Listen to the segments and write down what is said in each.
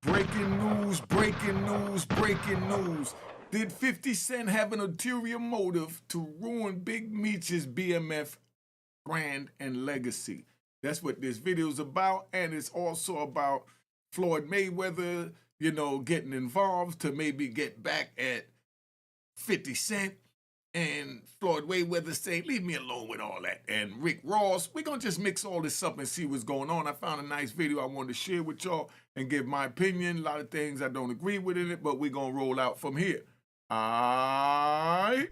Breaking news, breaking news, breaking news. Did 50 Cent have an ulterior motive to ruin Big Meech's BMF brand and legacy? That's what this video is about, and it's also about Floyd Mayweather, getting involved to maybe get back at 50 Cent, and Floyd Mayweather saying, leave me alone with all that. And Rick Ross, we're going to just mix all this up and see what's going on. I found a nice video I wanted to share with y'all and give my opinion. A lot of things I don't agree with in it, but we're going to roll out from here. All right.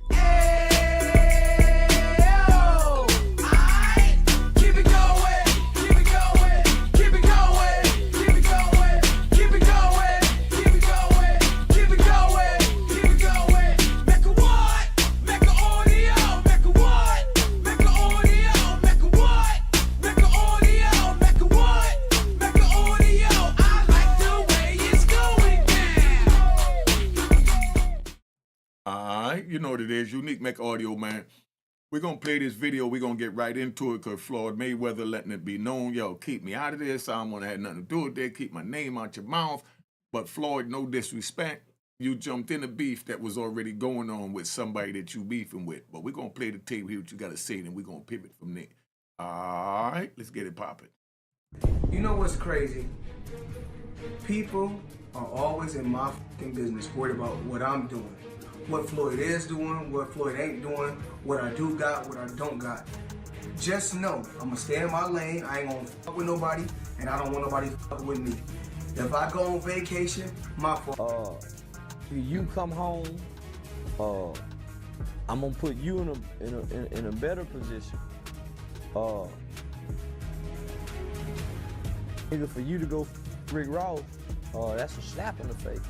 You know what it is, Unique Mecca audio, man. We're going to play this video. We're going to get right into it because Floyd Mayweather letting it be known, yo, keep me out of this. I don't want to have nothing to do with that. Keep my name out your mouth. But Floyd, no disrespect. You jumped in a beef that was already going on with somebody that you beefing with. But we're going to play the tape, hear what you got to say, and we're going to pivot from there. All right, let's get it popping. You know what's crazy? People are always in my fucking business, worried about what I'm doing. What Floyd is doing, what Floyd ain't doing, what I do got, what I don't got. Just know, I'm gonna stay in my lane, I ain't gonna fuck with nobody, and I don't want nobody fucking with me. If I go on vacation, my fault. You come home, I'm gonna put you in a better position. Either for you to go Rick Ross, that's a slap in the face.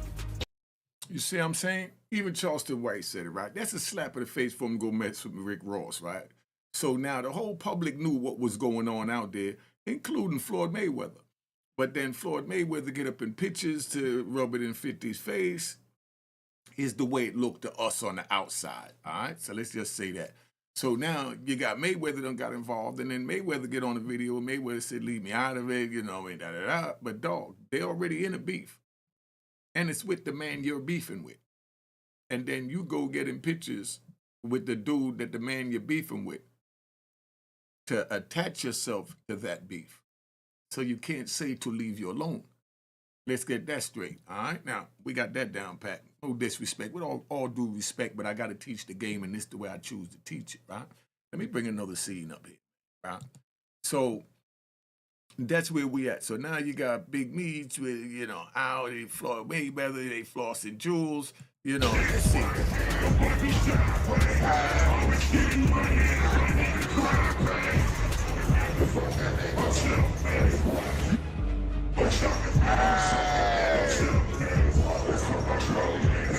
You see what I'm saying? Even Charleston White said it, right? That's a slap in the face for him to go mess with Rick Ross, right? So now the whole public knew what was going on out there, including Floyd Mayweather. But then Floyd Mayweather get up in pictures to rub it in 50's face is the way it looked to us on the outside, all right? So let's just say that. So now you got Mayweather done got involved, and then Mayweather get on the video, and Mayweather said, leave me out of it, da-da-da. But dog, they already in a beef. And it's with the man you're beefing with. And then you go getting pictures with the dude that the man you're beefing with to attach yourself to that beef. So you can't say to leave you alone. Let's get that straight, all right? Now, we got that down pat. No disrespect, with all due respect, but I got to teach the game, and this is the way I choose to teach it, right? Let me bring another scene up here, right? So that's where we at. So now you got Big Meech with, Audi, Floyd Mayweather, they flossing jewels, let's see.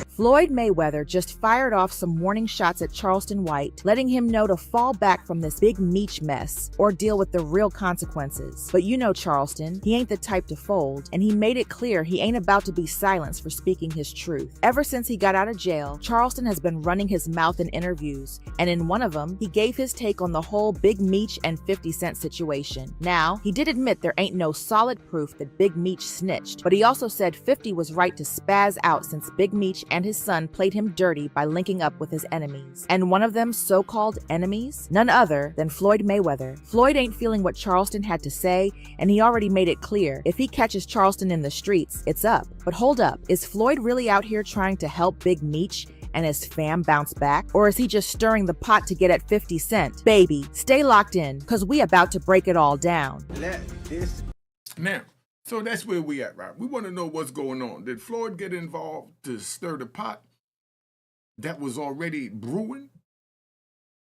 Floyd Mayweather just fired off some warning shots at Charleston White, letting him know to fall back from this Big Meech mess or deal with the real consequences. But you know Charleston, he ain't the type to fold, and he made it clear he ain't about to be silenced for speaking his truth. Ever since he got out of jail, Charleston has been running his mouth in interviews, and in one of them, he gave his take on the whole Big Meech and 50 Cent situation. Now, he did admit there ain't no solid proof that Big Meech snitched, but he also said 50 was right to spaz out since Big Meech and his son played him dirty by linking up with his enemies. And one of them so-called enemies? None other than Floyd Mayweather. Floyd ain't feeling what Charleston had to say, and he already made it clear, if he catches Charleston in the streets, it's up. But hold up, is Floyd really out here trying to help Big Meech and his fam bounce back? Or is he just stirring the pot to get at 50 Cent? Baby, stay locked in, cause we about to break it all down. Now, so that's where we at, right? We want to know what's going on. Did Floyd get involved to stir the pot that was already brewing?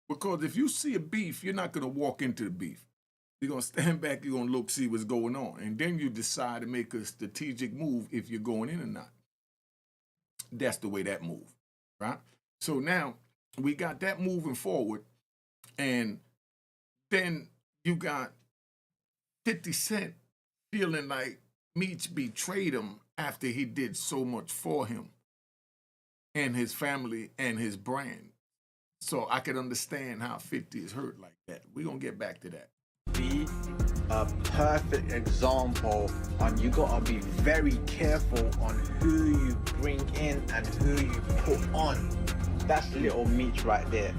Because if you see a beef, you're not going to walk into the beef. You're going to stand back, you're going to look, see what's going on. And then you decide to make a strategic move if you're going in or not. That's the way that move, right? So now we got that moving forward. And then you got 50 Cent feeling like Meech betrayed him after he did so much for him and his family and his brand. So I could understand how 50 is hurt like that. We're going to get back to that. a perfect example on you gotta be very careful on who you bring in and who you put on. That's Little Meech right there.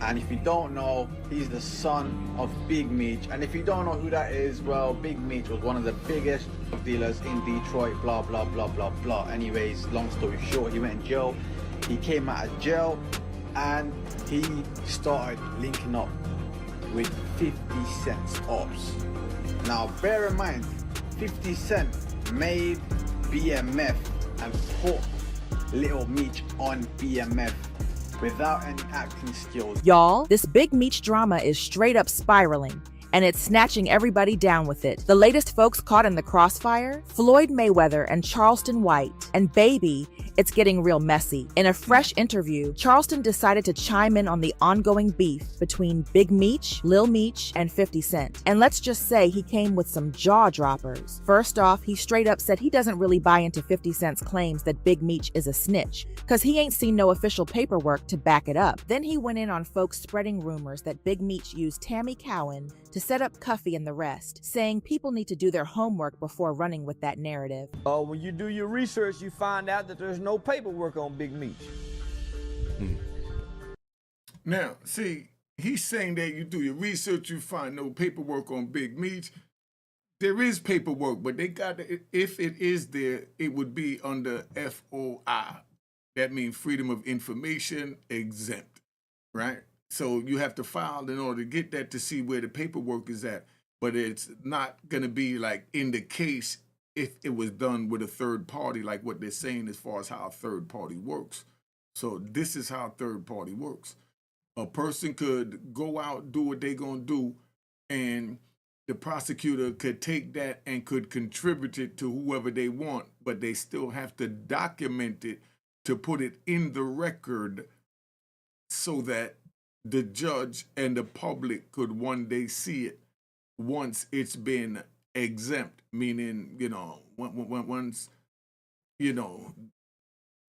And if you don't know, he's the son of Big Meech. And if you don't know who that is, well, Big Meech was one of the biggest drug dealers in Detroit, blah, blah, blah, blah, blah. Anyways, long story short, he went in jail. He came out of jail and he started linking up with 50 Cent's ops. Now, bear in mind, 50 Cent made BMF and put Little Meech on BMF without any acting skills. Y'all, this Big Meech drama is straight up spiraling, and it's snatching everybody down with it. The latest folks caught in the crossfire? Floyd Mayweather and Charleston White. And baby, it's getting real messy. In a fresh interview, Charleston decided to chime in on the ongoing beef between Big Meech, Lil Meech, and 50 Cent. And let's just say he came with some jaw droppers. First off, he straight up said he doesn't really buy into 50 Cent's claims that Big Meech is a snitch, cause he ain't seen no official paperwork to back it up. Then he went in on folks spreading rumors that Big Meech used Tammy Cowan to set up Cuffy and the rest, saying people need to do their homework before running with that narrative. When you do your research, you find out that there's no paperwork on Big Meech. Now, see, he's saying that you do your research, you find no paperwork on Big Meech. There is paperwork, but they got to, if it is there, it would be under FOI. That means Freedom of Information Exempt, right? So you have to file in order to get that to see where the paperwork is at. But it's not going to be like in the case if it was done with a third party, like what they're saying as far as how a third party works. So this is how third party works. A person could go out, do what they're going to do, and the prosecutor could take that and could contribute it to whoever they want, but they still have to document it to put it in the record so that the judge and the public could one day see it once it's been exempt, meaning, once,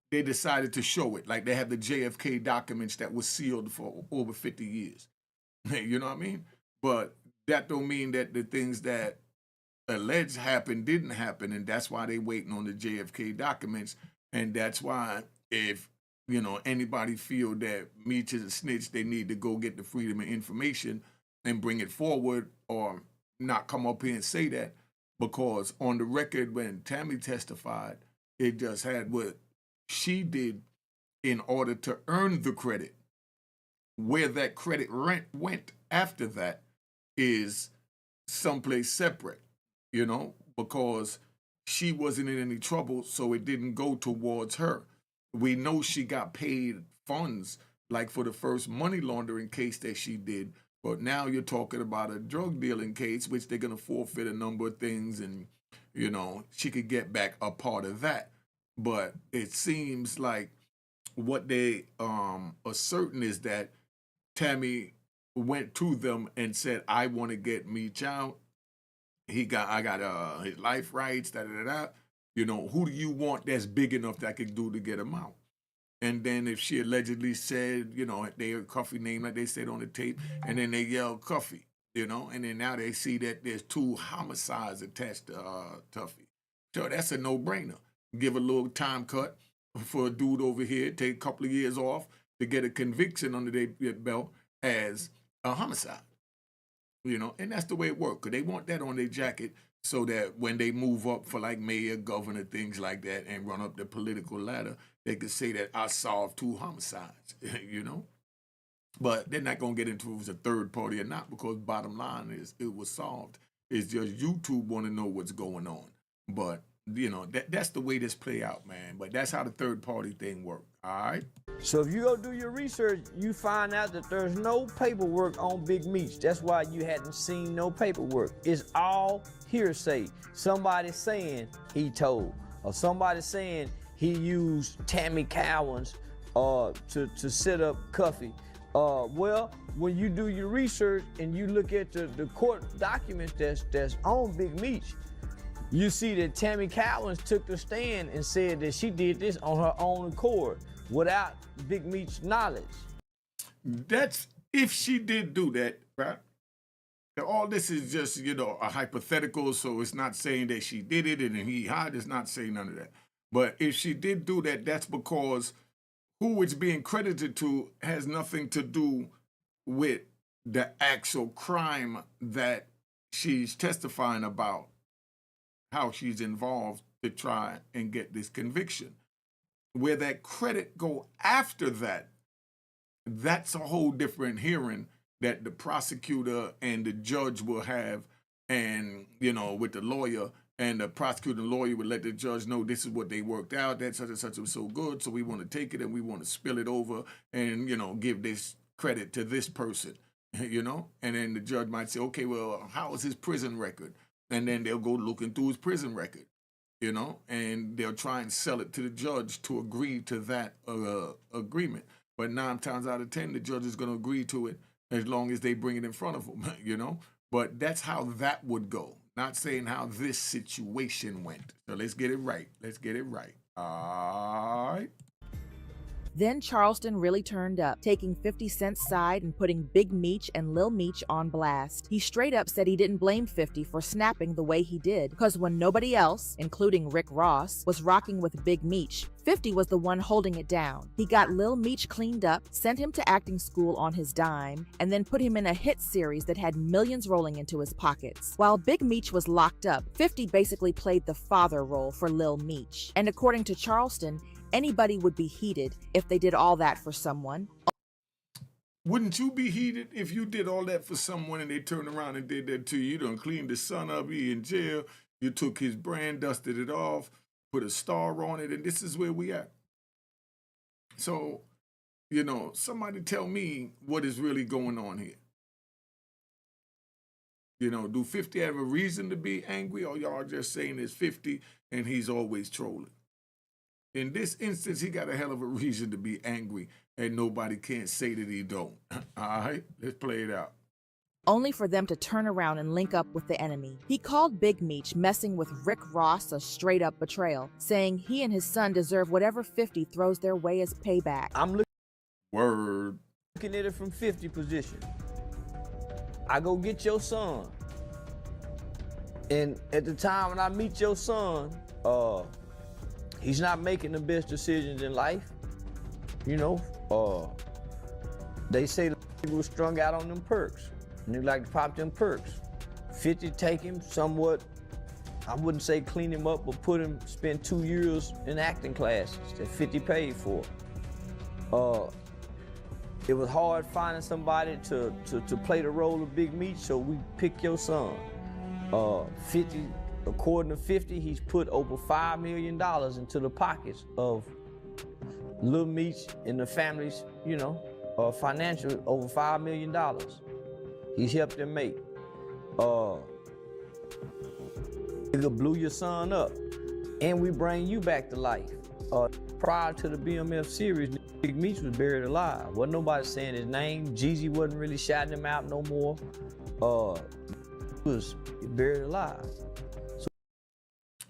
they decided to show it. Like they have the JFK documents that was sealed for over 50 years. You know what I mean? But that don't mean that the things that alleged happened didn't happen, and that's why they waiting on the JFK documents. And that's why if anybody feel that Meech is a snitch, they need to go get the Freedom of Information and bring it forward, or not come up here and say that, because on the record when Tammy testified, it just had what she did in order to earn the credit. Where that credit went after that is someplace separate, because she wasn't in any trouble, so it didn't go towards her. We know she got paid funds, like for the first money laundering case that she did, but now you're talking about a drug dealing case, which they're going to forfeit a number of things, and, she could get back a part of that. But it seems like what they are certain is that Tammy went to them and said, I want to get Meech out. I got his life rights, da-da-da-da. Who do you want that's big enough that I could do to get him out? And then if she allegedly said, they heard Cuffy name like they said on the tape, and then they yelled Cuffy, and then now they see that there's 2 homicides attached to Tuffy. So that's a no-brainer. Give a little time cut for a dude over here, take a couple of years off to get a conviction under their belt as a homicide. And that's the way it works, because they want that on their jacket so that when they move up for like mayor, governor, things like that, and run up the political ladder, they could say that I solved 2 homicides, But they're not going to get into if it was a third party or not, because bottom line is it was solved. It's just YouTube want to know what's going on. But, that's the way this play out, man. But that's how the third party thing works, all right? So if you go do your research, you find out that there's no paperwork on Big Meech. That's why you hadn't seen no paperwork. It's all hearsay. Somebody saying he told, or somebody saying he used Tammy Cowan's to set up Cuffy. Well, when you do your research and you look at the court documents that's on Big Meech, you see that Tammy Cowan took the stand and said that she did this on her own accord without Big Meech's knowledge. That's if she did do that, right? All this is just, a hypothetical, so it's not saying that she did it and he hid. It's not saying none of that. But if she did do that, that's because who it's being credited to has nothing to do with the actual crime that she's testifying about, how she's involved to try and get this conviction. Where that credit go after that, that's a whole different hearing that the prosecutor and the judge will have, and with the lawyer, and the prosecutor and lawyer would let the judge know this is what they worked out, that such and such was so good, so we want to take it and we want to spill it over and give this credit to this person, and then the judge might say, okay, well, how is his prison record? And then they'll go looking through his prison record, and they'll try and sell it to the judge to agree to that agreement. But 9 times out of 10, the judge is going to agree to it as long as they bring it in front of them, But that's how that would go. Not saying how this situation went. So let's get it right. Let's get it right. All right. Then Charleston really turned up, taking 50 Cent's side and putting Big Meech and Lil Meech on blast. He straight up said he didn't blame 50 for snapping the way he did, because when nobody else, including Rick Ross, was rocking with Big Meech, 50 was the one holding it down. He got Lil Meech cleaned up, sent him to acting school on his dime, and then put him in a hit series that had millions rolling into his pockets. While Big Meech was locked up, 50 basically played the father role for Lil Meech. And according to Charleston, anybody would be heated if they did all that for someone. Wouldn't you be heated if you did all that for someone and they turned around and did that to you? You done cleaned the son up, he in jail, you took his brand, dusted it off, put a star on it, and this is where we at. So, somebody tell me what is really going on here. Do 50 have a reason to be angry, or y'all just saying it's 50 and he's always trolling? In this instance, he got a hell of a reason to be angry, and nobody can't say that he don't. All right, let's play it out. Only for them to turn around and link up with the enemy. He called Big Meech messing with Rick Ross a straight-up betrayal, saying he and his son deserve whatever 50 throws their way as payback. I'm Word. looking at it from 50 position. I go get your son. And at the time when I meet your son, he's not making the best decisions in life. They say he was strung out on them perks. And they like to pop them perks. 50 take him somewhat, I wouldn't say clean him up, but spend 2 years in acting classes that 50 paid for. It was hard finding somebody to play the role of Big Meech, so we picked your son. 50, according to 50, he's put over $5 million into the pockets of Lil Meech and the family's, financial, over $5 million. He's helped them make. Nigga blew your son up, and we bring you back to life. Prior to the BMF series, Big Meech was buried alive. Wasn't nobody saying his name. Jeezy wasn't really shouting him out no more. He was buried alive.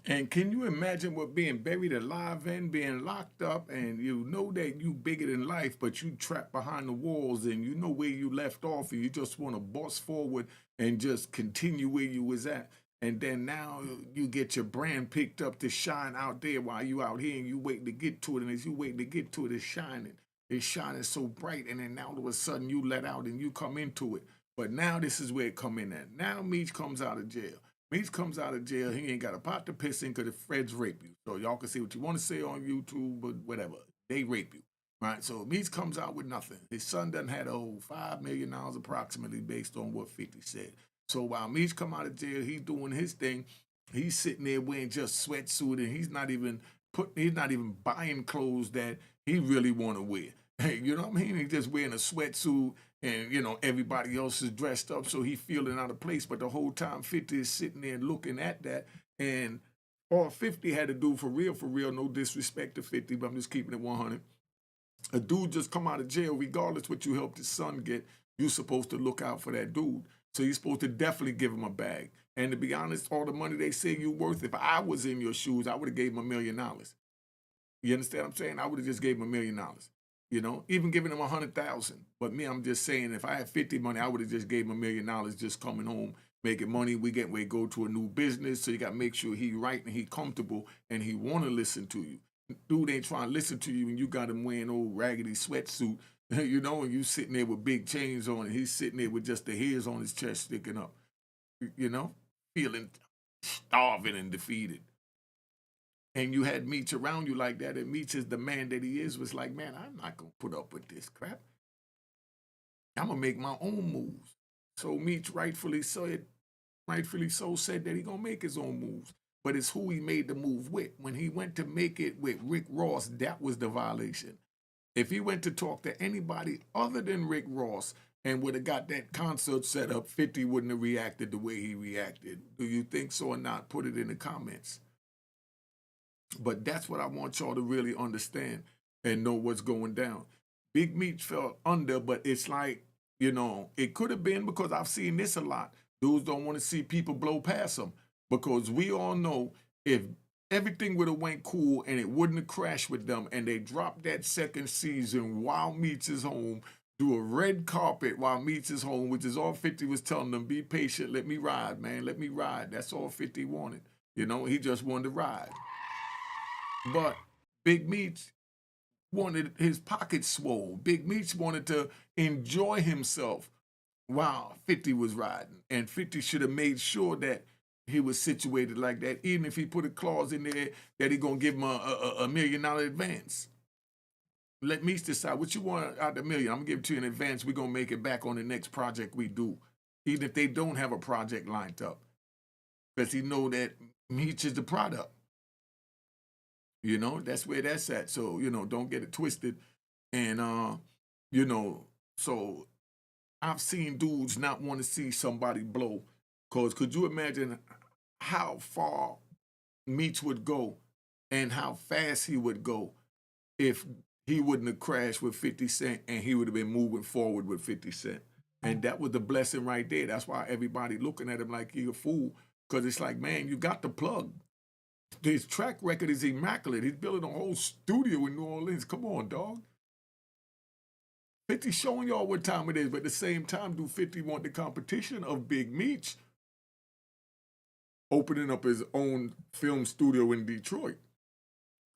And can you imagine what being buried alive and being locked up, and you know that you bigger than life, but you trapped behind the walls, and you know where you left off, and you just want to bust forward and just continue where you was at. And then now you get your brand picked up to shine out there while you out here, and you waiting to get to it, and as you waiting to get to it, it's shining. It's shining so bright, and then now all of a sudden you let out and you come into it. But now this is where it come in at. Now Meech comes out of jail. Meech comes out of jail, he ain't got a pot to piss in because the feds rape you. So y'all can say what you want to say on YouTube, but whatever. They rape you, right? So Meech comes out with nothing. His son done had a whole $5 million approximately based on what 50 said. So while Meech come out of jail, he's doing his thing. He's sitting there wearing just sweatsuit, and he's not even buying clothes that he really want to wear. Hey, you know what I mean? He's just wearing a sweatsuit, and everybody else is dressed up, so he feeling out of place. But the whole time 50 is sitting there looking at that, and all 50 had to do for real, no disrespect to 50, but I'm just keeping it 100. A dude just come out of jail, regardless what you helped his son get, you're supposed to look out for that dude. So you're supposed to definitely give him a bag. And to be honest, all the money they say you're worth, if I was in your shoes, I would have gave him $1 million. You understand what I'm saying? I would have just gave him $1 million. You know, even giving him 100,000. But me, I'm just saying, if I had 50 money, I would have just gave him $1 million just coming home, making money. We go to a new business, so you got to make sure he right and he comfortable and he want to listen to you. Dude ain't trying to listen to you and you got him wearing old raggedy sweatsuit, you know, and you sitting there with big chains on and he's sitting there with just the hairs on his chest sticking up, you know, feeling starving and defeated. And you had Meech around you like that, and Meech is the man that he is, was like, man, I'm not going to put up with this crap. I'm going to make my own moves. So Meech rightfully so said that he going to make his own moves. But it's who he made the move with. When he went to make it with Rick Ross, that was the violation. If he went to talk to anybody other than Rick Ross and would have got that concert set up, 50 wouldn't have reacted the way he reacted. Do you think so or not? Put it in the comments. But that's what I want y'all to really understand and know what's going down. Big Meech fell under, but it's like, you know, it could have been because I've seen this a lot. Dudes don't want to see people blow past them because we all know if everything would have went cool and it wouldn't have crashed with them and they dropped that second season while Meech is home, do a red carpet while Meech is home, which is all 50 was telling them, be patient, let me ride, man, let me ride. That's all 50 wanted. You know, he just wanted to ride. But Big Meech wanted his pockets swole. Big Meech wanted to enjoy himself while 50 was riding. And 50 should have made sure that he was situated like that, even if he put a clause in there that he going to give him a $1 million advance. Let Meech decide what you want out of $1 million. I'm going to give it to you in advance. We're going to make it back on the next project we do, even if they don't have a project lined up. Because he know that Meech is the product. You know, that's where that's at. So, you know, don't get it twisted. And, you know, so I've seen dudes not want to see somebody blow. Because could you imagine how far Meech would go and how fast he would go if he wouldn't have crashed with 50 Cent and he would have been moving forward with 50 Cent. And that was the blessing right there. That's why everybody looking at him like he a fool. Because it's like, man, you got the plug. His track record is immaculate. He's building a whole studio in New Orleans. Come on, dog. 50 showing y'all what time it is, but at the same time, do 50 want the competition of Big Meech opening up his own film studio in Detroit?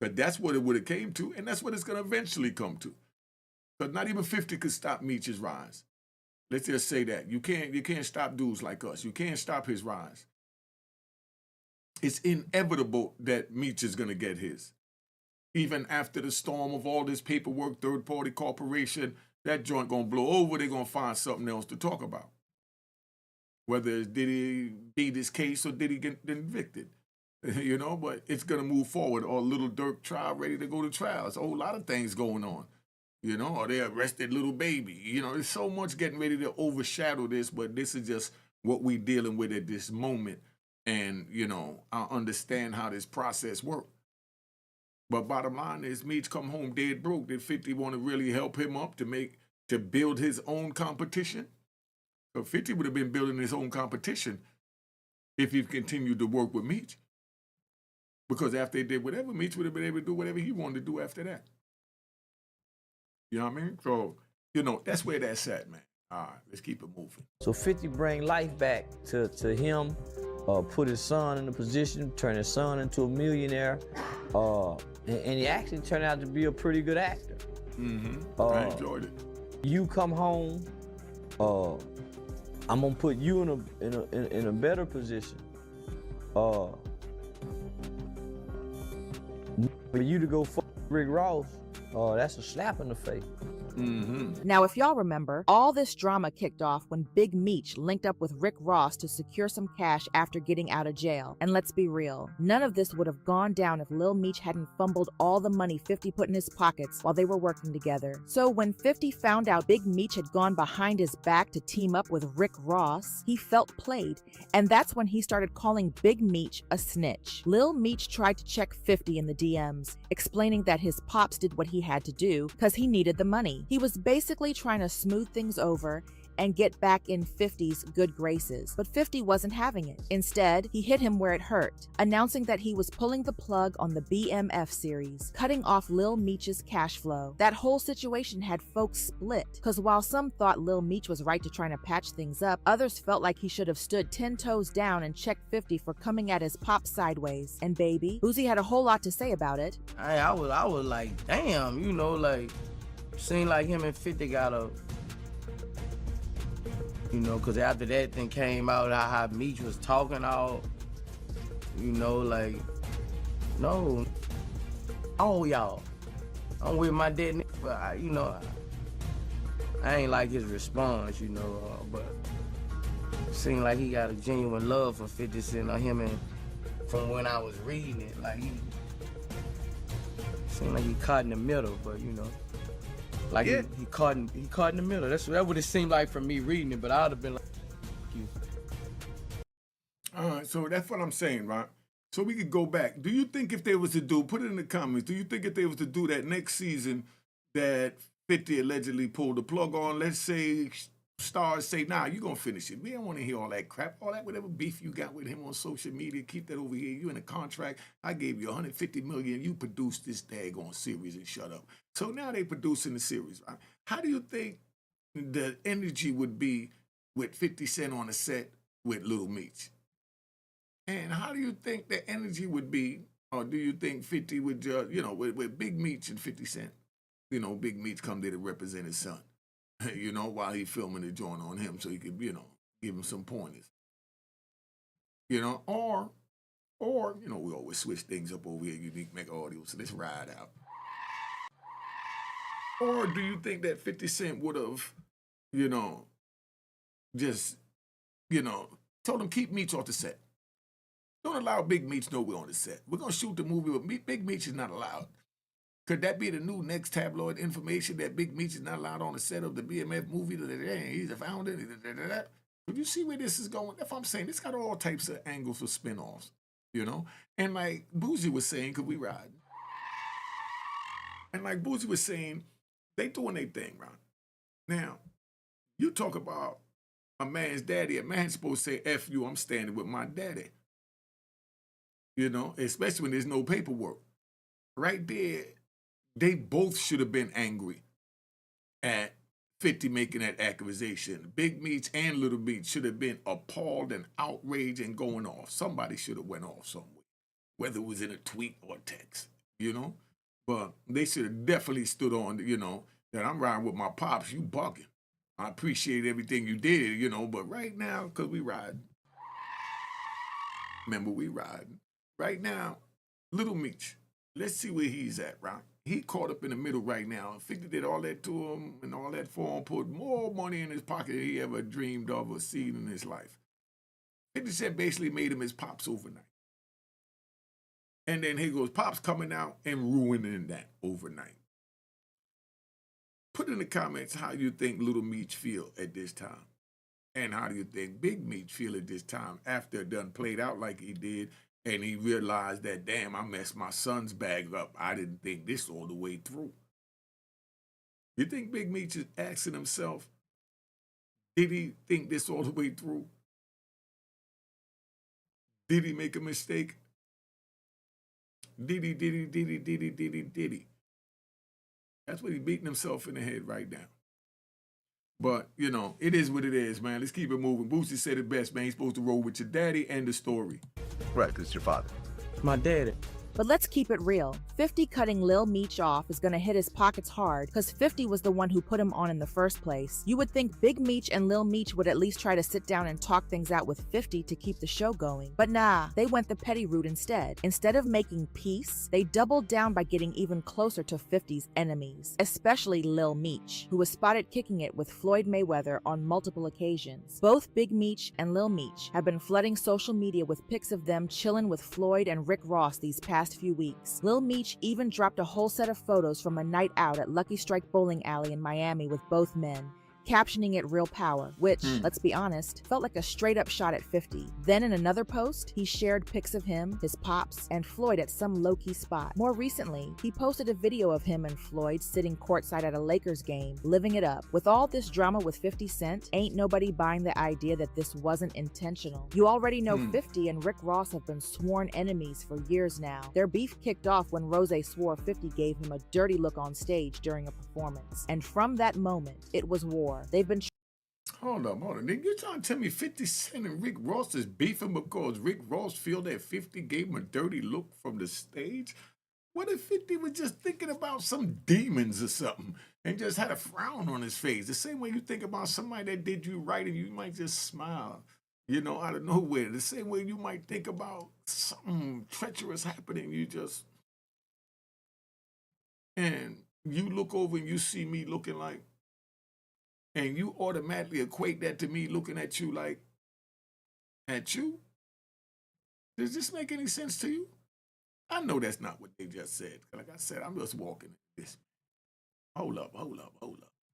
But that's what it would have came to, and that's what it's going to eventually come to. Because not even 50 could stop Meech's rise. Let's just say that. You can't stop dudes like us. You can't stop his rise. It's inevitable that Meech is going to get his. Even after the storm of all this paperwork, third-party corporation, that joint going to blow over, they're going to find something else to talk about. Whether it's did he beat his case or did he get convicted? You know, but it's going to move forward. Or Little Dirk trial ready to go to trial. There's a whole lot of things going on. You know, or they arrested Little Baby. You know, there's so much getting ready to overshadow this, but this is just what we're dealing with at this moment. And, you know, I understand how this process works. But bottom line is, Meech come home dead broke. Did 50 want to really help him up to build his own competition? So 50 would have been building his own competition if he continued to work with Meech. Because after they did whatever, Meech would have been able to do whatever he wanted to do after that. You know what I mean? So, you know, that's where that's at, man. All right, let's keep it moving. So 50 bring life back to him, put his son in a position, turn his son into a millionaire, and he actually turned out to be a pretty good actor. Mm-hmm. I enjoyed it. You come home, I'm gonna put you in a better position. For you to go fuck Rick Ross, that's a slap in the face. Mm-hmm. Now, if y'all remember, all this drama kicked off when Big Meech linked up with Rick Ross to secure some cash after getting out of jail. And let's be real, none of this would have gone down if Lil Meech hadn't fumbled all the money 50 put in his pockets while they were working together. So when 50 found out Big Meech had gone behind his back to team up with Rick Ross, he felt played. And that's when he started calling Big Meech a snitch. Lil Meech tried to check 50 in the DMs, explaining that his pops did what he had to do because he needed the money. He was basically trying to smooth things over and get back in 50's good graces. But 50 wasn't having it. Instead, he hit him where it hurt, announcing that he was pulling the plug on the BMF series, cutting off Lil Meech's cash flow. That whole situation had folks split, because while some thought Lil Meech was right to trying to patch things up, others felt like he should have stood 10 toes down and checked 50 for coming at his pop sideways. And baby, Boosie had a whole lot to say about it. I was like, damn, you know, like, seemed like him and 50 got a, you know, because after that thing came out, how Meech was talking all, you know, like, no, all y'all, I'm with my dead, but you know, I ain't like his response, you know, but it seemed like he got a genuine love for 50 Cent on him, and from when I was reading it, like he seemed like he caught in the middle, but you know, like he caught in the middle. That's what it seemed like from me reading it, but I'd have been like, you. All right, so that's what I'm saying, right? So we could go back. Do you think if they was to do, put it in the comments, do you think if they was to do that next season that 50 allegedly pulled the plug on, let's say stars say, nah, you gonna finish it. We don't want to hear all that crap, all that whatever beef you got with him on social media, keep that over here. You in a contract, I gave you $150 million, you produced this daggone series and shut up. So now they producing the series, right? How do you think the energy would be with 50 Cent on the set with Lil Meech? And how do you think the energy would be, or do you think 50 would, you know, with Big Meech and 50 Cent, you know, Big Meech come there to represent his son, you know, while he filming the joint on him so he could, you know, give him some pointers. You know, or, you know, we always switch things up over here at Unique Mecca Audio, so let's ride out. Or do you think that 50 Cent would have, you know, just, you know, told him keep Meech off the set? Don't allow Big Meech know we're on the set. We're going to shoot the movie, but Big Meech is not allowed. Could that be the new next tabloid information that Big Meech is not allowed on the set of the BMF movie? He's a founder. But you see where this is going? That's what I'm saying. It's got all types of angles for spinoffs, you know? And like Boosie was saying, could we ride? And like Boosie was saying, they doing their thing, right? Now, you talk about a man's daddy. A man's supposed to say, F you, I'm standing with my daddy. You know, especially when there's no paperwork. Right there, they both should have been angry at 50 making that accusation. Big Meech and Little Meech should have been appalled and outraged and going off. Somebody should have went off somewhere, whether it was in a tweet or text, you know? But they should have definitely stood on, you know, that I'm riding with my pops, you bugging. I appreciate everything you did, you know, but right now, because we riding. Remember, we riding. Right now, Little Meech, let's see where he's at, right? He caught up in the middle right now. 50 did all that to him and all that for him, put more money in his pocket than he ever dreamed of or seen in his life. 50 Cent basically made him his pops overnight. And then here goes Pops coming out and ruining that overnight. Put in the comments how you think Little Meech feel at this time. And how do you think Big Meech feel at this time after it done played out like he did and he realized that, damn, I messed my son's bag up. I didn't think this all the way through. You think Big Meech is asking himself, did he think this all the way through? Did he make a mistake? Did he? That's what he's beating himself in the head right now. But, you know, it is what it is, man. Let's keep it moving. Boosie said it best, man. He's supposed to roll with your daddy and the story. Right, because it's your father. My daddy. But let's keep it real. 50 cutting Lil Meech off is gonna hit his pockets hard because 50 was the one who put him on in the first place. You would think Big Meech and Lil Meech would at least try to sit down and talk things out with 50 to keep the show going. But nah, they went the petty route instead. Instead of making peace, they doubled down by getting even closer to 50's enemies, especially Lil Meech, who was spotted kicking it with Floyd Mayweather on multiple occasions. Both Big Meech and Lil Meech have been flooding social media with pics of them chilling with Floyd and Rick Ross these past few weeks. Lil Meech even dropped a whole set of photos from a night out at Lucky Strike Bowling Alley in Miami with both men, captioning it Real Power, which, let's be honest, felt like a straight up shot at 50. Then in another post, he shared pics of him, his pops, and Floyd at some low-key spot. More recently, he posted a video of him and Floyd sitting courtside at a Lakers game, living it up. With all this drama with 50 Cent, ain't nobody buying the idea that this wasn't intentional. You already know 50 and Rick Ross have been sworn enemies for years now. Their beef kicked off when Rose swore 50 gave him a dirty look on stage during a performance. And from that moment, it was war. They've been Hold up. Nigga, you trying to tell me 50 Cent and Rick Ross is beefing because Rick Ross feel that 50 gave him a dirty look from the stage? What if 50 was just thinking about some demons or something and just had a frown on his face? The same way you think about somebody that did you right and you might just smile, you know, out of nowhere. The same way you might think about something treacherous happening, you just... And you look over and you see me looking like... And you automatically equate that to me looking at you like... At you? Does this make any sense to you? I know that's not what they just said. Like I said, I'm just walking this. Hold up.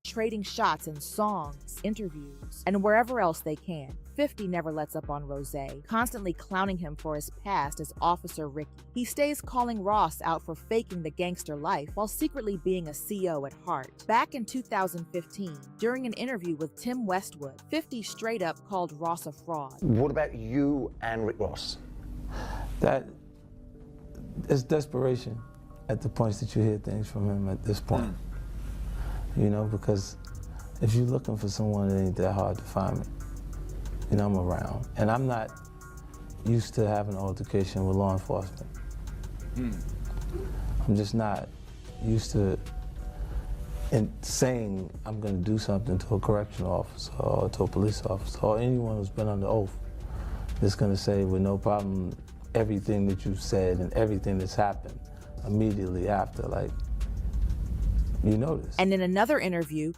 trading shots in songs, interviews, and wherever else they can. 50 never lets up on Rose, constantly clowning him for his past as Officer Ricky. He stays calling Ross out for faking the gangster life while secretly being a CO at heart. Back in 2015, during an interview with Tim Westwood, 50 straight up called Ross a fraud. What about you and Rick Ross? That is desperation at the points that you hear things from him at this point. You know, because if you're looking for someone, it ain't that hard to find me. You know, I'm around. And I'm not used to having an altercation with law enforcement. I'm just not used to saying I'm gonna do something to a correctional officer or to a police officer or anyone who's been under oath that's gonna say with no problem everything that you've said and everything that's happened immediately after, like, you know this. And in another interview,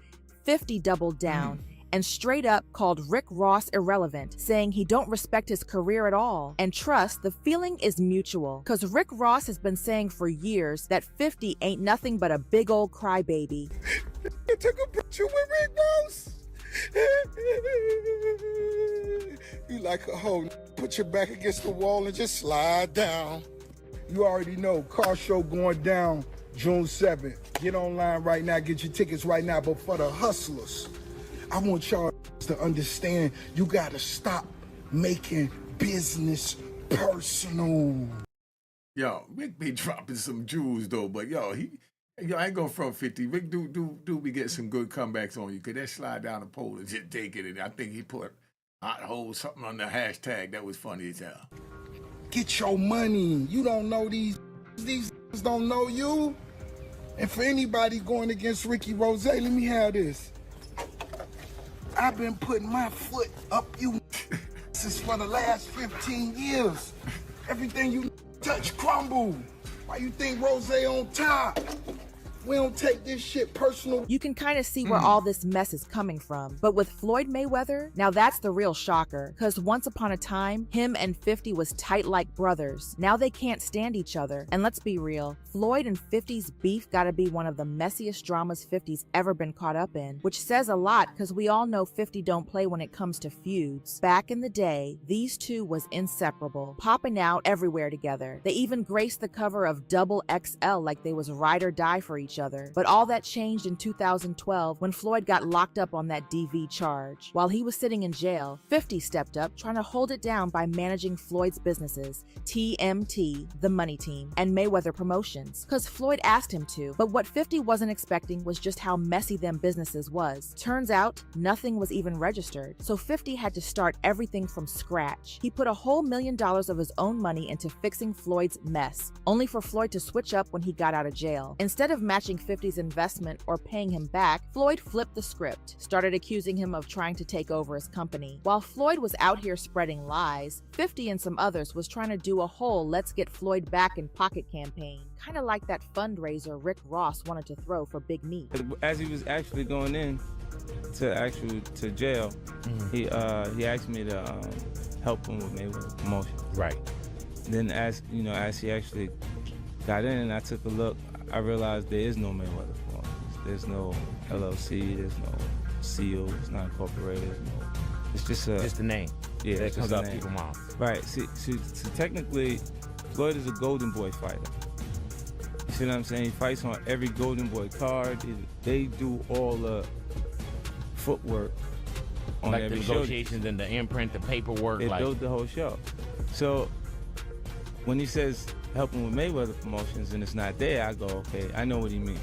50 doubled down and straight up called Rick Ross irrelevant, saying he don't respect his career at all. And trust, the feeling is mutual, because Rick Ross has been saying for years that 50 ain't nothing but a big old crybaby. You took a picture with Rick Ross? You like a hoe, put your back against the wall and just slide down. You already know, car show going down June 7th. Get online right now, get your tickets right now. But for the hustlers, I want y'all to understand you gotta stop making business personal. Yo, Rick be dropping some jewels though, but yo, I ain't going from 50. Rick do be getting some good comebacks on you, cause that slide down the pole and just take it. And I think he put hot hole something on the hashtag that was funny as hell. Get your money. You don't know these don't know you. And for anybody going against Ricky Rose, let me have this. I've been putting my foot up you since for the last 15 years. Everything you touch crumble. Why you think Rose on top? We don't take this shit personal. You can kind of see where all this mess is coming from. But with Floyd Mayweather, now that's the real shocker. Because once upon a time, him and 50 was tight like brothers. Now they can't stand each other. And let's be real, Floyd and 50's beef gotta be one of the messiest dramas 50's ever been caught up in. Which says a lot, because we all know 50 don't play when it comes to feuds. Back in the day, these two was inseparable, popping out everywhere together. They even graced the cover of Double XL like they was ride or die for each other. But all that changed in 2012 when Floyd got locked up on that DV charge. While he was sitting in jail, 50 stepped up, trying to hold it down by managing Floyd's businesses, TMT, the Money Team, and Mayweather Promotions, because Floyd asked him to. But what 50 wasn't expecting was just how messy them businesses was. Turns out, nothing was even registered, so 50 had to start everything from scratch. He put a whole $1 million of his own money into fixing Floyd's mess, only for Floyd to switch up when he got out of jail. Instead of matching 50's investment or paying him back, Floyd flipped the script, started accusing him of trying to take over his company. While Floyd was out here spreading lies, 50 and some others was trying to do a whole let's get Floyd back in pocket campaign, kind of like that fundraiser Rick Ross wanted to throw for Big Meech. As he was actually going in to jail, he asked me to help him with Mayweather Promotion. Right. Then as he actually got in and I took a look, I realized there is no Mayweather Promotions. There's no LLC, there's no seal. It's not incorporated. No. It's just the name. Yeah, that it's comes just a out name. people's mouth. Right. See, technically, Floyd is a Golden Boy fighter. You see what I'm saying? He fights on every Golden Boy card. They do all the footwork on Like the every show. negotiations and the imprint, the paperwork. They like, built the whole show. So when he says helping with Mayweather promotions and it's not there, I go, okay, I know what he means.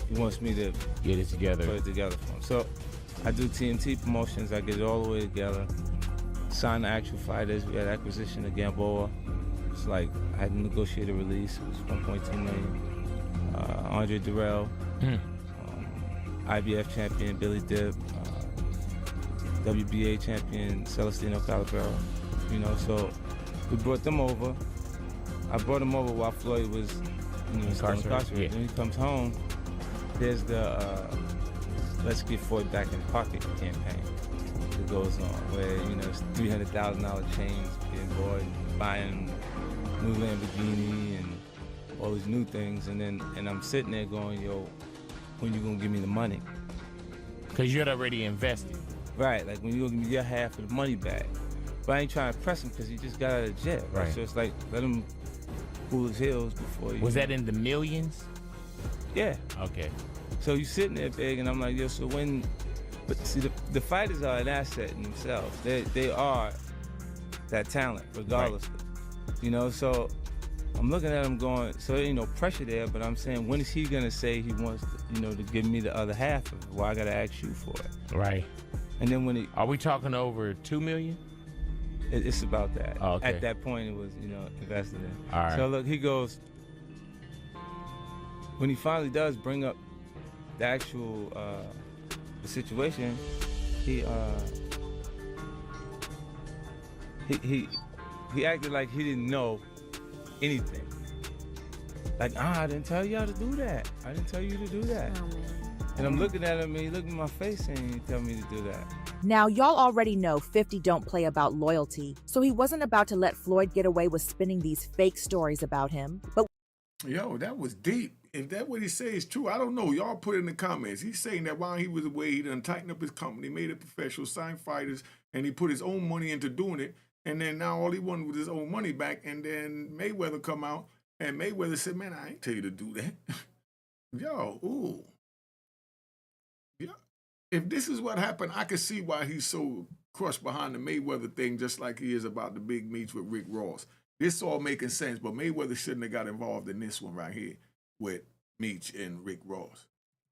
He wants me to get it together. Put it together for him. So I do TNT promotions. I get it all the way together. Sign the actual fighters. We had acquisition of Gamboa. It's like I had to negotiate a release. It was 1.2 million. Andre Durrell, IBF champion Billy Dip, WBA champion Celestino Calabero. You know, so we brought them over. I brought him over while Floyd was, still incarcerated. When he comes home, there's the Let's Get Floyd Back in the Pocket campaign that goes on, where it's $300,000 chains being bought, buying new Lamborghini and all these new things, and I'm sitting there going, yo, when you gonna give me the money? Because you had already invested. Right, like when you gonna give me your half of the money back. But I ain't trying to press him because he just got out of jail, right? So it's like, let him cool his heels before you. Was that in the millions? Yeah. Okay. So you sitting there big, and I'm like, yo, so when, but see, the fighters are an asset in themselves. They are that talent, regardless. Right. So I'm looking at him going, so there ain't no pressure there, but I'm saying, when is he gonna say he wants to give me the other half of it? Why I gotta ask you for it? Right. And then when he... Are we talking over $2 million? It's about that. Oh, okay. At that point, it was, invested in. All right. So look, he goes, when he finally does bring up the actual the situation, he acted like he didn't know anything. Like, I didn't tell y'all to do that. I didn't tell you to do that. Oh, man. And I'm looking at him, and he looked in my face and he tell me to do that. Now, y'all already know 50 don't play about loyalty, so he wasn't about to let Floyd get away with spinning these fake stories about him. But yo, that was deep. If that what he say is true, I don't know. Y'all put it in the comments. He's saying that while he was away, he done tightened up his company, made it professional, signed fighters, and he put his own money into doing it. And then now all he wanted was his own money back. And then Mayweather come out, and Mayweather said, man, I ain't tell you to do that. Yo, ooh. Yeah. If this is what happened, I can see why he's so crushed behind the Mayweather thing, just like he is about the Big Meech with Rick Ross. This all making sense, but Mayweather shouldn't have got involved in this one right here with Meech and Rick Ross.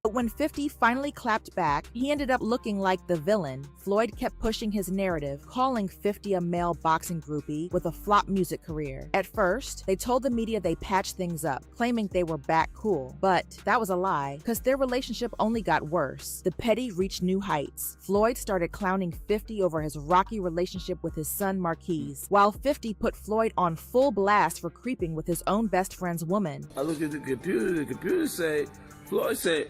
when 50 finally clapped back, he ended up looking like the villain. Floyd kept pushing his narrative, calling 50 a male boxing groupie with a flop music career. At first, they told the media they patched things up, claiming they were back cool. But that was a lie, because their relationship only got worse. The petty reached new heights. Floyd started clowning 50 over his rocky relationship with his son Marquise, while 50 put Floyd on full blast for creeping with his own best friend's woman. I look at the computer say, Floyd said,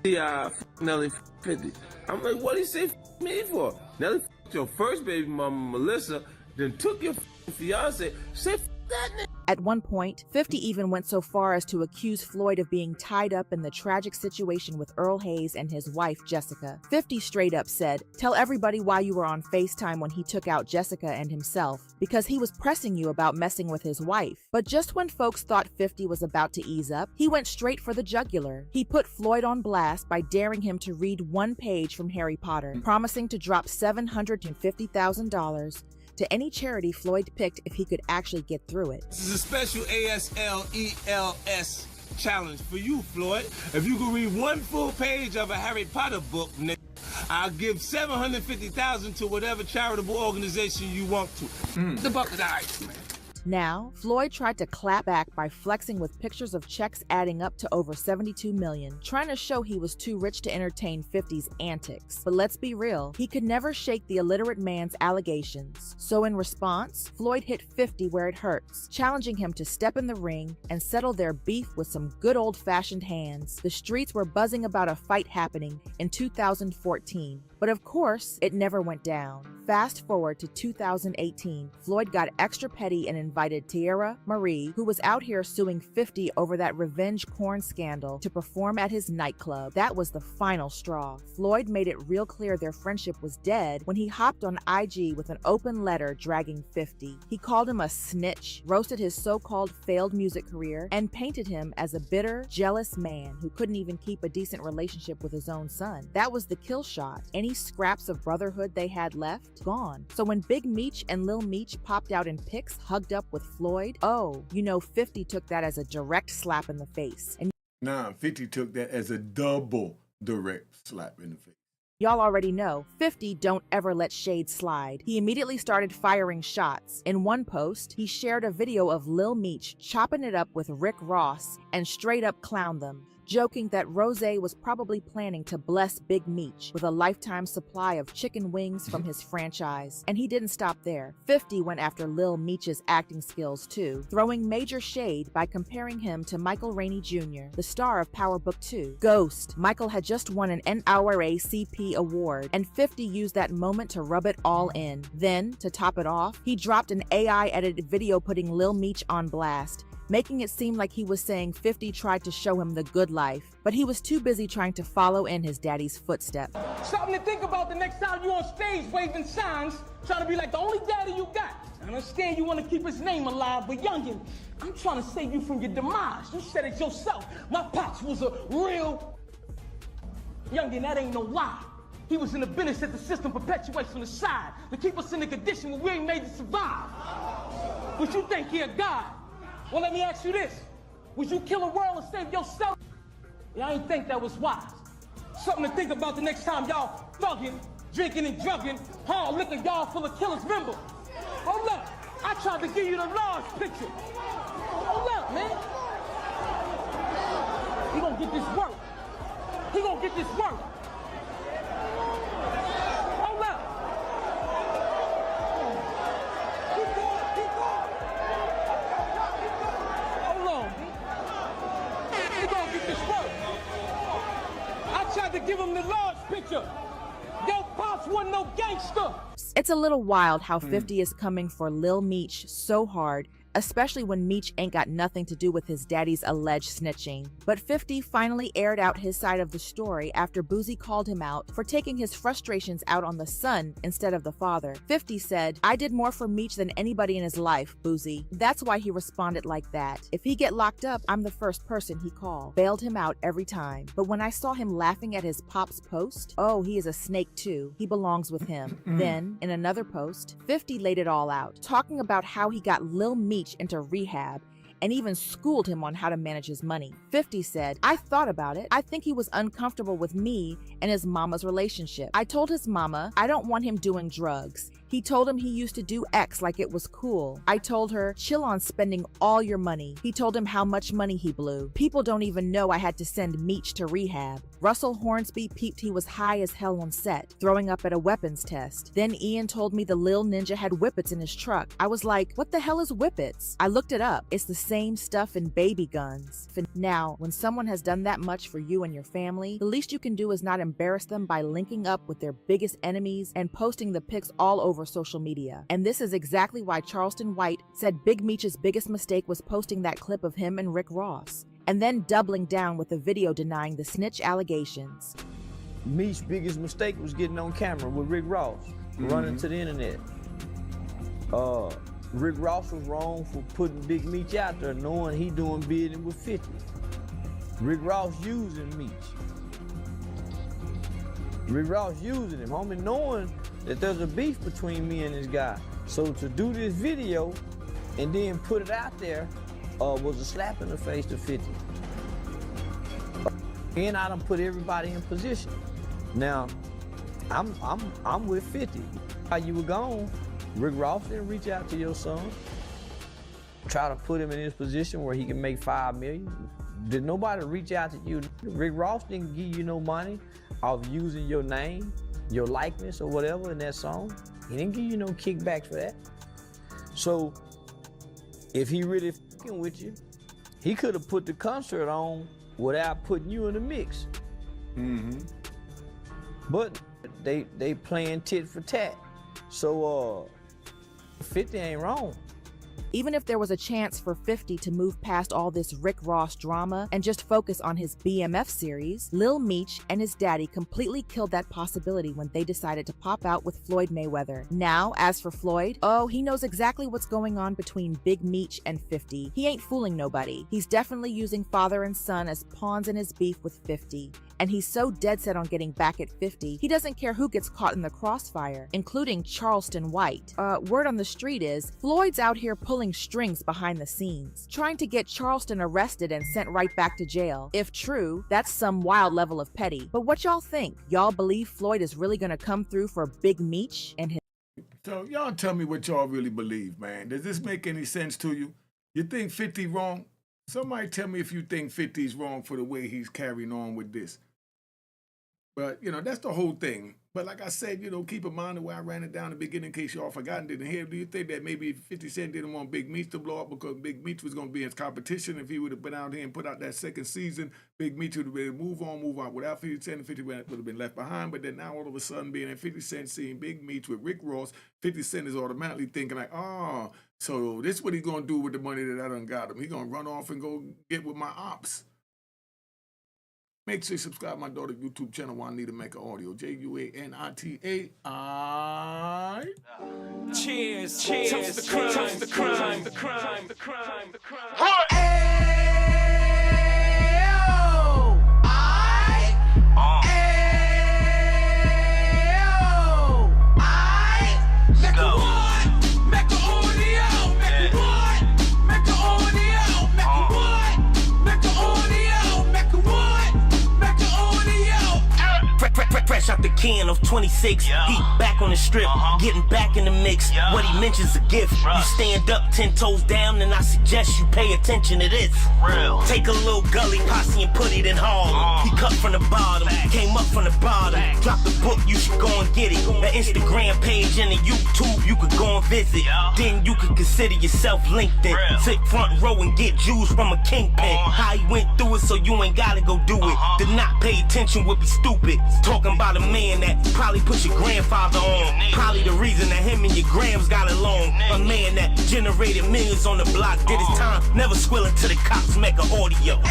yeah, Nelly 50. I'm like, what did he say me for? Nelly your first baby mama, Melissa, then took your fiance. Say that nigga. At one point, 50 even went so far as to accuse Floyd of being tied up in the tragic situation with Earl Hayes and his wife, Jessica. 50 straight up said, "Tell everybody why you were on FaceTime when he took out Jessica and himself, because he was pressing you about messing with his wife." But just when folks thought 50 was about to ease up, he went straight for the jugular. He put Floyd on blast by daring him to read one page from Harry Potter, promising to drop $750,000 to any charity Floyd picked if he could actually get through it. This is a special ASLELS challenge for you, Floyd. If you can read one full page of a Harry Potter book, nigga, I'll give $750,000 to whatever charitable organization you want to. The buck is ours, man. Now, Floyd tried to clap back by flexing with pictures of checks adding up to over $72 million, trying to show he was too rich to entertain 50's antics. But let's be real, he could never shake the illiterate man's allegations. So in response, Floyd hit 50 where it hurts, challenging him to step in the ring and settle their beef with some good old-fashioned hands. The streets were buzzing about a fight happening in 2014. But of course, it never went down. Fast forward to 2018, Floyd got extra petty and invited Tierra Marie, who was out here suing 50 over that revenge porn scandal, to perform at his nightclub. That was the final straw. Floyd made it real clear their friendship was dead when he hopped on IG with an open letter dragging 50. He called him a snitch, roasted his so-called failed music career, and painted him as a bitter, jealous man who couldn't even keep a decent relationship with his own son. That was the kill shot. Any scraps of brotherhood they had left? Gone. So when Big Meech and Lil Meech popped out in pics hugged up with Floyd, oh, you know 50 took that as a direct slap in the face. And Nah, 50 took that as a double direct slap in the face. y'all already know, 50 don't ever let shade slide. He immediately started firing shots. In one post, he shared a video of Lil Meech chopping it up with Rick Ross and straight up clowned them, joking that Rose was probably planning to bless Big Meech with a lifetime supply of chicken wings from his franchise. And he didn't stop there. 50 went after Lil Meech's acting skills too, throwing major shade by comparing him to Michael Rainey Jr., the star of Power Book 2. Ghost. Michael had just won an NRACP award, and 50 used that moment to rub it all in. Then, to top it off, he dropped an AI-edited video putting Lil Meech on blast, making it seem like he was saying 50 tried to show him the good life, but he was too busy trying to follow in his daddy's footsteps. Something to think about the next time you're on stage waving signs, trying to be like the only daddy you got. I understand you want to keep his name alive, but youngin', I'm trying to save you from your demise. You said it yourself. My pops was a real... Youngin', that ain't no lie. He was in the business that the system perpetuates from the side to keep us in the condition where we ain't made to survive. But you think he a god? Well, let me ask you this. Would you kill a world and save yourself? Yeah, I ain't think that was wise. Something to think about the next time y'all thugging, drinking and drugging, hard liquor y'all full of killers. Remember, hold up. I tried to give you the large picture. Hold up, man. He gonna get this work. He gonna get this work. Hold up. I tried to give him the large picture. Yo, Pops wasn't no gangster. It's a little wild how 50 is coming for Lil Meech so hard, especially when Meech ain't got nothing to do with his daddy's alleged snitching. But 50 finally aired out his side of the story after Boosie called him out for taking his frustrations out on the son instead of the father. 50 said, "I did more for Meech than anybody in his life, Boosie." That's why he responded like that. If he get locked up, I'm the first person he call. Bailed him out every time. But when I saw him laughing at his pop's post, oh, he is a snake too. He belongs with him. Then, in another post, 50 laid it all out, talking about how he got Lil Meech into rehab and even schooled him on how to manage his money. 50 said, "I thought about it. I think he was uncomfortable with me and his mama's relationship. I told his mama I don't want him doing drugs. He told him he used to do X like it was cool. I told her, chill on spending all your money. He told him how much money he blew. People don't even know I had to send Meech to rehab. Russell Hornsby peeped he was high as hell on set, throwing up at a weapons test. Then Ian told me the Lil Ninja had whippets in his truck. I was like, what the hell is whippets? I looked it up. It's the same stuff in baby guns. Now, when someone has done that much for you and your family, the least you can do is not embarrass them by linking up with their biggest enemies and posting the pics all over social media. And this is exactly why Charleston White said Big Meech's biggest mistake was posting that clip of him and Rick Ross, and then doubling down with a video denying the snitch allegations. Meech's biggest mistake was getting on camera with Rick Ross, running to the internet. Rick Ross was wrong for putting Big Meech out there knowing he doing bidding with 50. Rick Ross using Meech. Rick Ross using him, homie, knowing that there's a beef between me and this guy. So to do this video and then put it out there was a slap in the face to 50. And I done put everybody in position. Now, I'm with 50. While you were gone, Rick Ross didn't reach out to your son. Try to put him in his position where he can make $5 million. Did nobody reach out to you? Rick Ross didn't give you no money off using your name, your likeness or whatever in that song. He didn't give you no kickbacks for that. So if he really fucking with you, he could have put the concert on without putting you in the mix. But They playing tit for tat. So 50 ain't wrong. Even if there was a chance for 50 to move past all this Rick Ross drama and just focus on his BMF series, Lil Meech and his daddy completely killed that possibility when they decided to pop out with Floyd Mayweather. Now, as for Floyd, oh, he knows exactly what's going on between Big Meech and 50. He ain't fooling nobody. He's definitely using father and son as pawns in his beef with 50. And he's so dead set on getting back at 50, he doesn't care who gets caught in the crossfire, including Charleston White. Word on the street is, Floyd's out here pulling strings behind the scenes, trying to get Charleston arrested and sent right back to jail. If true, that's some wild level of petty. But what y'all think? Y'all believe Floyd is really gonna come through for Big Meech and his... So y'all tell me what y'all really believe, man. Does this make any sense to you? You think 50 wrong? Somebody tell me if you think 50's wrong for the way he's carrying on with this. But, you know, that's the whole thing. But like I said, you know, keep in mind the way I ran it down in the beginning in case y'all forgotten, didn't hear. Do you think that maybe 50 Cent didn't want Big Meech to blow up because Big Meech was going to be his competition? If he would have been out here and put out that second season, Big Meech would have been move on. Without 50 Cent, 50 would have been left behind. But then now all of a sudden being at 50 Cent seeing Big Meech with Rick Ross, 50 Cent is automatically thinking like, oh, so this is what he's going to do with the money that I done got him. He's going to run off and go get with my ops. Make sure you subscribe to my daughter's YouTube channel, Unique Mecca Audio, JUANITA. Cheers, cheers, toast the crime, toast the crime, the crime, the crime, the crime. Fresh out the can of 26, yeah. Heat back on the strip, getting back in the mix. Yeah. What he mentions a gift. You stand up 10 toes down, and I suggest you pay attention to this. Real. Take a little gully posse and put it in Harlem. He cut from the bottom, came up from the bottom. Drop the book, you should go and get it. The Instagram page and the YouTube, you could go and visit. Yeah. Then you could consider yourself LinkedIn. Real. Sit front row and get Jews from a kingpin. How he went through it, so you ain't gotta go do it. To not pay attention would be stupid. Talking about a man that probably put your grandfather on. Probably the reason that him and your grams got along. A man that generated millions on the block, did his time, never squilling to the cops, Mecca Audio.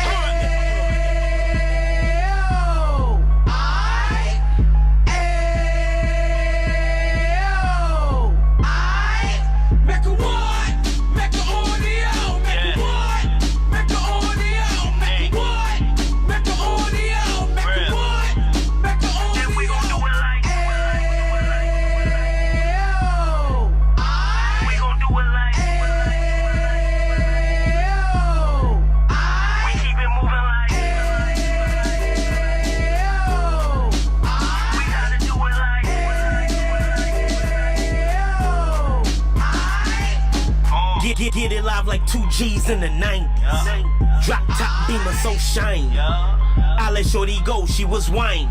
Get it live like 2 G's in the 90s. Drop top beamer so shiny. I let shorty go, she was whining.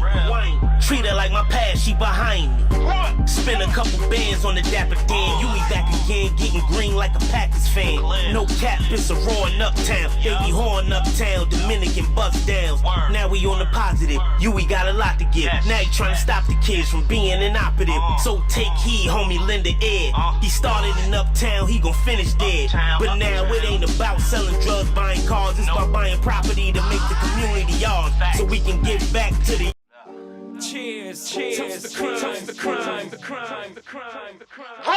Treat her like my past, she behind me. Spin a couple bands on the dapper Dan. You be back again, getting green like a Packers fan. No cap, it's a roaring uptown. Baby horn uptown, Dominican bust downs. Now we on the positive, we got a lot to give. Now he trying to stop the kids from being inoperative. So take heed, homie, lend a ear. He started in uptown, he gon' finish dead. But now it ain't about selling drugs, buying cars. It's about buying property to make the community ours. So we can get back to the cheers, cheers, toast the crime, the crime, the crime, the crime, the crime.